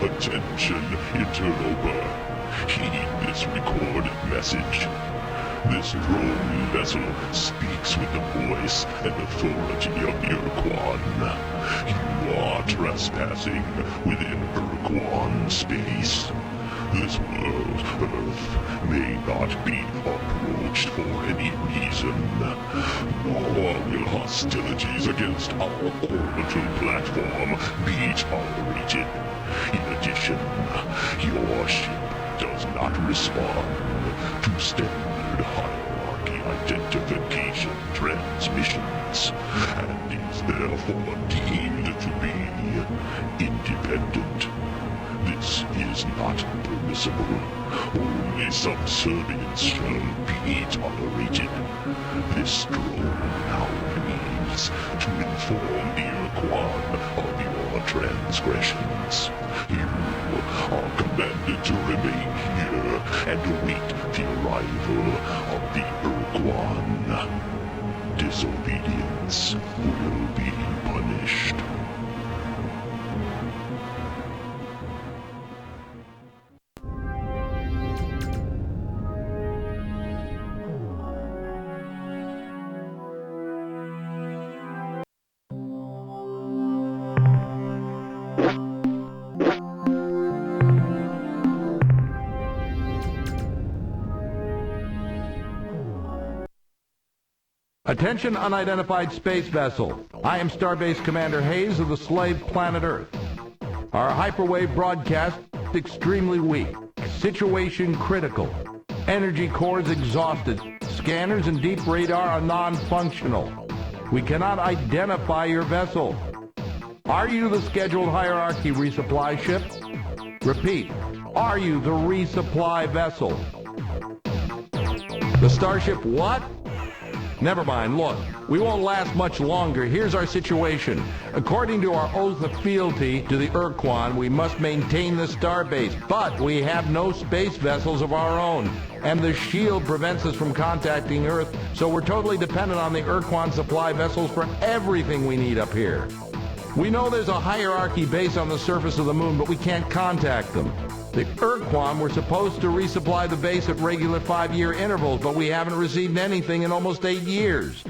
Attention, interloper. Heed this recorded message. This drone vessel speaks with the voice and authority of Urquan. You are trespassing within Urquan space. This world, Earth, may not be approached for any reason, nor will hostilities against our orbital platform be tolerated. In addition, your ship does not respond to standard hierarchy identification transmissions, and is therefore deemed to be independent. This is not permissible. Only subservience shall be tolerated. This drone now needs to inform Urquan of your transgressions. You are commanded to remain here and await the arrival of the Urquan. Disobedience will be punished. Attention unidentified space vessel. I am Starbase Commander Hayes of the slave planet Earth. Our hyperwave broadcast extremely weak. Situation critical. Energy cores exhausted. Scanners and deep radar are non-functional. We cannot identify your vessel. Are you the scheduled hierarchy resupply ship? Repeat, are you the resupply vessel? The Starship what? Never mind, look, we won't last much longer. Here's our situation. According to our oath of fealty to the Urquan, we must maintain the starbase, but we have no space vessels of our own, and the shield prevents us from contacting Earth, so we're totally dependent on the Urquan supply vessels for everything we need up here. We know there's a hierarchy base on the surface of the moon, but we can't contact them. The Urquan were supposed to resupply the base at regular 5-year intervals, but we haven't received anything in almost 8 years.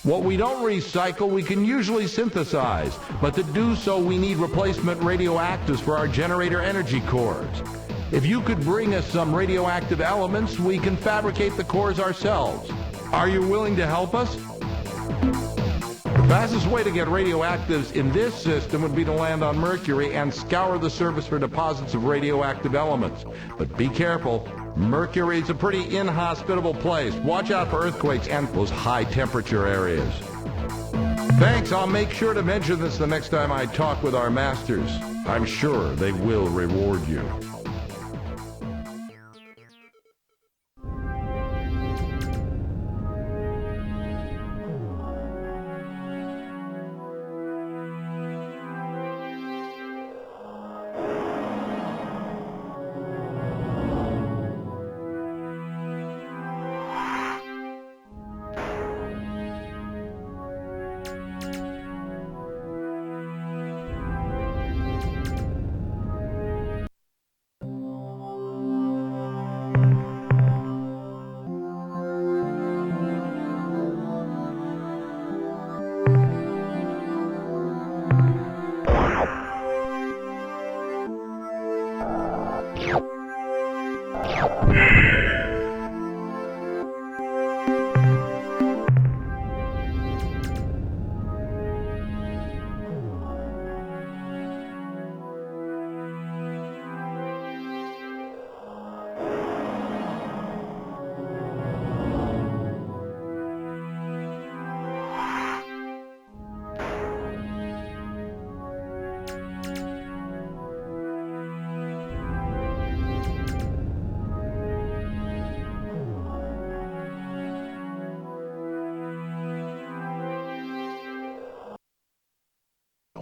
What we don't recycle, we can usually synthesize, but to do so we need replacement radioactives for our generator energy cores. If you could bring us some radioactive elements, we can fabricate the cores ourselves. Are you willing to help us? The fastest way to get radioactives in this system would be to land on Mercury and scour the surface for deposits of radioactive elements. But be careful, Mercury's a pretty inhospitable place. Watch out for earthquakes and those high temperature areas. Thanks, I'll make sure to mention this the next time I talk with our masters. I'm sure they will reward you.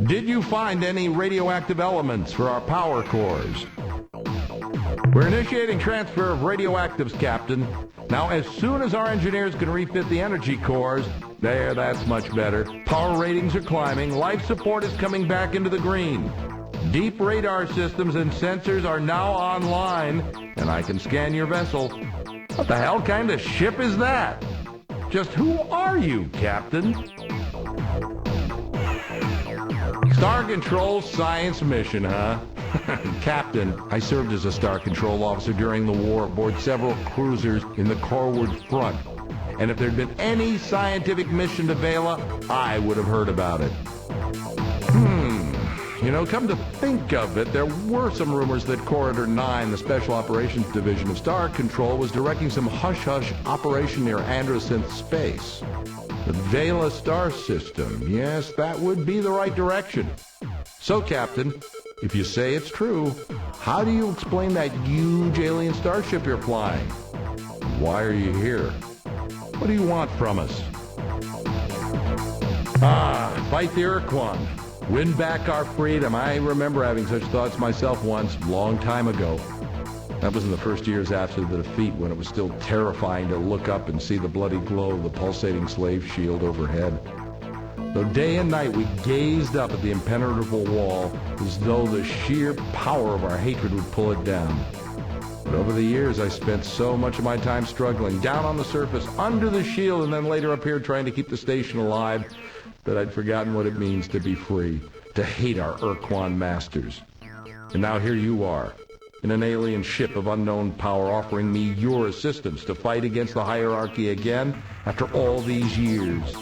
Did you find any radioactive elements for our power cores? We're initiating transfer of radioactives, Captain. Now, as soon as our engineers can refit the energy cores, that's much better. Power ratings are climbing. Life support is coming back into the green. Deep radar systems and sensors are now online, and I can scan your vessel. What the hell kind of ship is that? Just who are you, Captain? Star Control science mission, huh? Captain, I served as a Star Control officer during the war aboard several cruisers in the Corward Front. And if there'd been any scientific mission to Vela, I would have heard about it. You know, come to think of it, there were some rumors that Corridor 9, the Special Operations Division of Star Control, was directing some hush-hush operation near Androsynth Space. The Vela star system, yes, that would be the right direction. So, Captain, if you say it's true, how do you explain that huge alien starship you're flying? Why are you here? What do you want from us? Fight the Urquan. Win back our freedom. I remember having such thoughts myself once, long time ago. That was in the first years after the defeat, when it was still terrifying to look up and see the bloody glow of the pulsating slave shield overhead. Though day and night we gazed up at the impenetrable wall as though the sheer power of our hatred would pull it down. But over the years I spent so much of my time struggling, down on the surface, under the shield, and then later up here trying to keep the station alive, that I'd forgotten what it means to be free, to hate our Urquan masters. And now here you are, in an alien ship of unknown power, offering me your assistance to fight against the hierarchy again after all these years.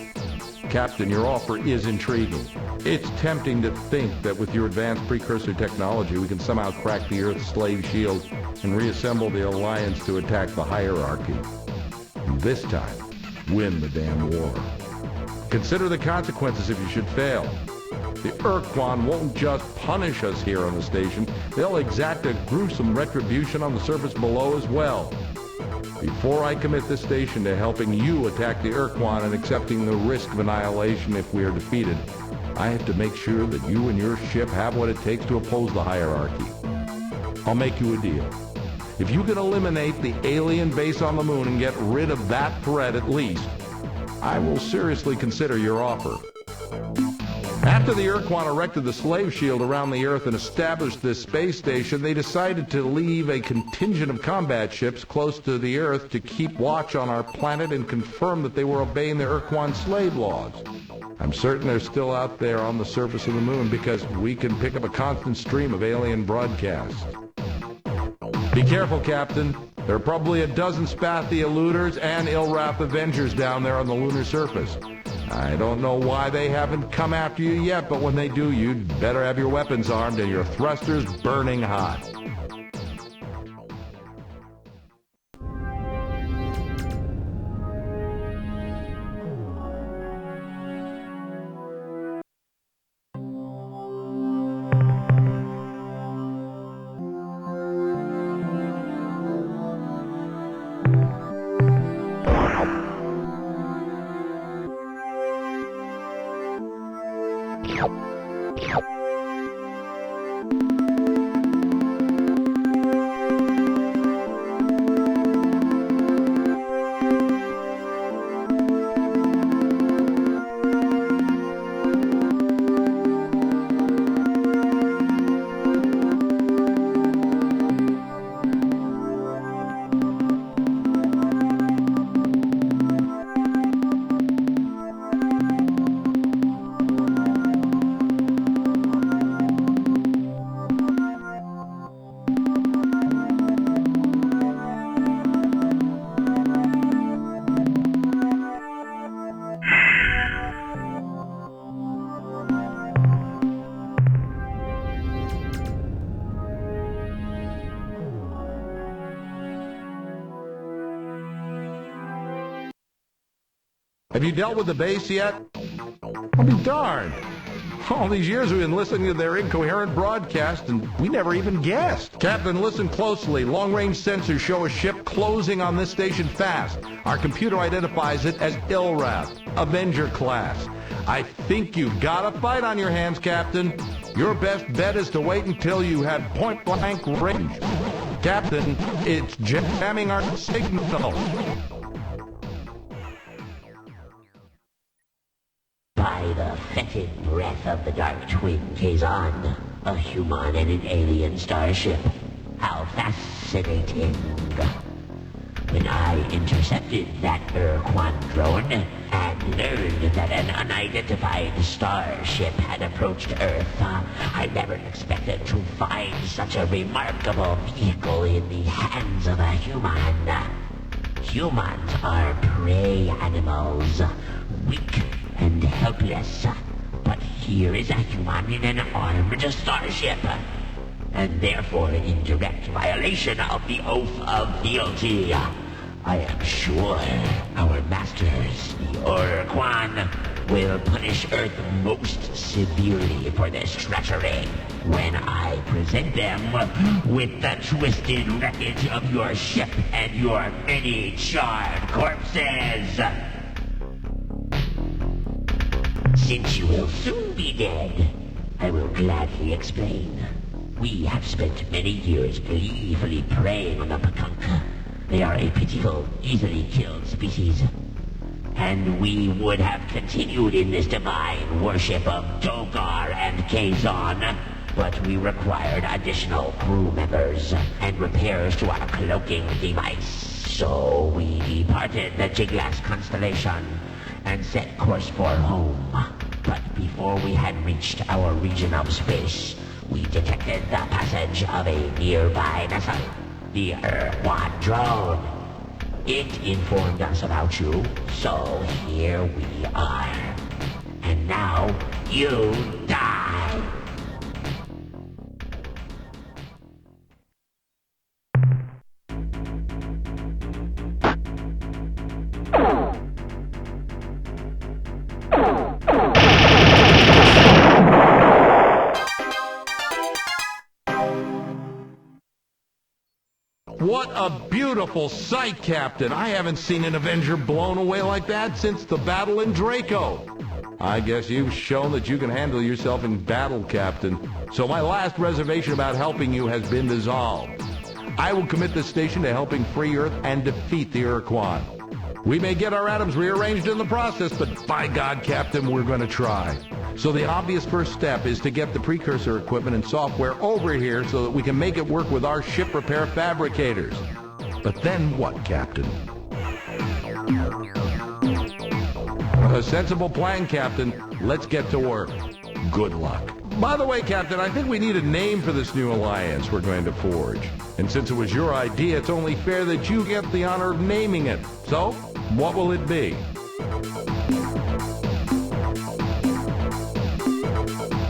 Captain, your offer is intriguing. It's tempting to think that with your advanced precursor technology we can somehow crack the Earth's slave shield and reassemble the Alliance to attack the hierarchy. And this time, win the damn war. Consider the consequences if you should fail. The Urquan won't just punish us here on the station, they'll exact a gruesome retribution on the surface below as well. Before I commit this station to helping you attack the Urquan and accepting the risk of annihilation if we are defeated, I have to make sure that you and your ship have what it takes to oppose the hierarchy. I'll make you a deal. If you can eliminate the alien base on the moon and get rid of that threat at least, I will seriously consider your offer. After the Urquan erected the slave shield around the Earth and established this space station, they decided to leave a contingent of combat ships close to the Earth to keep watch on our planet and confirm that they were obeying the Urquan slave laws. I'm certain they're still out there on the surface of the moon because we can pick up a constant stream of alien broadcasts. Be careful, Captain. There are probably a dozen Spathi eluders and Ilrath Avengers down there on the lunar surface. I don't know why they haven't come after you yet, but when they do, you'd better have your weapons armed and your thrusters burning hot. Have you dealt with the base yet? I'll be darned. All these years we've been listening to their incoherent broadcast, and we never even guessed. Captain, listen closely. Long-range sensors show a ship closing on this station fast. Our computer identifies it as Ilrath, Avenger class. I think you've got a fight on your hands, Captain. Your best bet is to wait until you have point-blank range. Captain, it's jamming our signal. By the fetid breath of the Dark Twin, Kazan, A human and an alien starship. How fascinating. When I intercepted that Urquan drone and learned that an unidentified starship had approached Earth, I never expected to find such a remarkable vehicle in the hands of a human. Humans are prey animals, weak and helpless. But here is a human in an armed starship, and therefore in direct violation of the Oath of Fealty. I am sure our masters, the Urquan, will punish Earth most severely for this treachery when I present them with the twisted wreckage of your ship and your many charred corpses. Since you will soon be dead, I will gladly explain. We have spent many years gleefully preying on the Pakunk. They are a pitiful, easily killed species. And we would have continued in this divine worship of Dogar and Kazon, but we required additional crew members and repairs to our cloaking device. So we departed the Jiglass constellation and set course for home. But before we had reached our region of space, we detected the passage of a nearby vessel, the Urquan drone. It informed us about you, so here we are. And now, you die! What a beautiful sight, Captain. I haven't seen an Avenger blown away like that since the battle in Draco. I guess you've shown that you can handle yourself in battle, Captain. So my last reservation about helping you has been dissolved. I will commit this station to helping free Earth and defeat the Urquan. We may get our atoms rearranged in the process, but by God, Captain, we're going to try. So the obvious first step is to get the precursor equipment and software over here so that we can make it work with our ship repair fabricators. But then what, Captain? A sensible plan, Captain. Let's get to work. Good luck. By the way, Captain, I think we need a name for this new alliance we're going to forge. And since it was your idea, it's only fair that you get the honor of naming it. So, what will it be?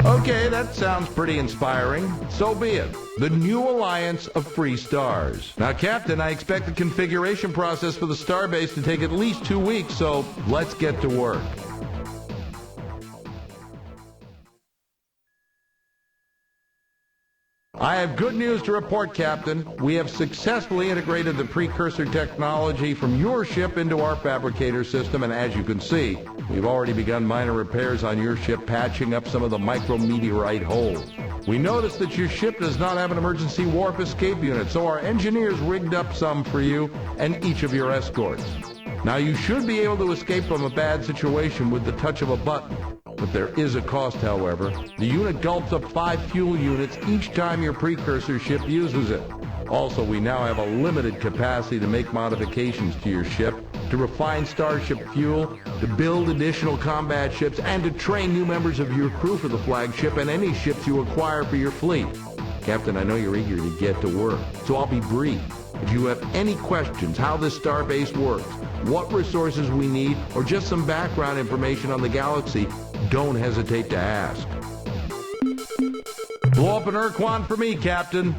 Okay, that sounds pretty inspiring. So be it. The New Alliance of Free Stars. Now, Captain, I expect the configuration process for the starbase to take at least 2 weeks, so let's get to work. I have good news to report, Captain. We have successfully integrated the precursor technology from your ship into our fabricator system, and as you can see, we've already begun minor repairs on your ship, patching up some of the micrometeorite holes. We noticed that your ship does not have an emergency warp escape unit, so our engineers rigged up some for you and each of your escorts. Now, you should be able to escape from a bad situation with the touch of a button. But there is a cost, however. The unit gulps up 5 fuel units each time your precursor ship uses it. Also, we now have a limited capacity to make modifications to your ship, to refine starship fuel, to build additional combat ships, and to train new members of your crew for the flagship and any ships you acquire for your fleet. Captain, I know you're eager to get to work, so I'll be brief. If you have any questions how this starbase works, what resources we need, or just some background information on the galaxy, don't hesitate to ask. Blow up an Urquan for me, Captain.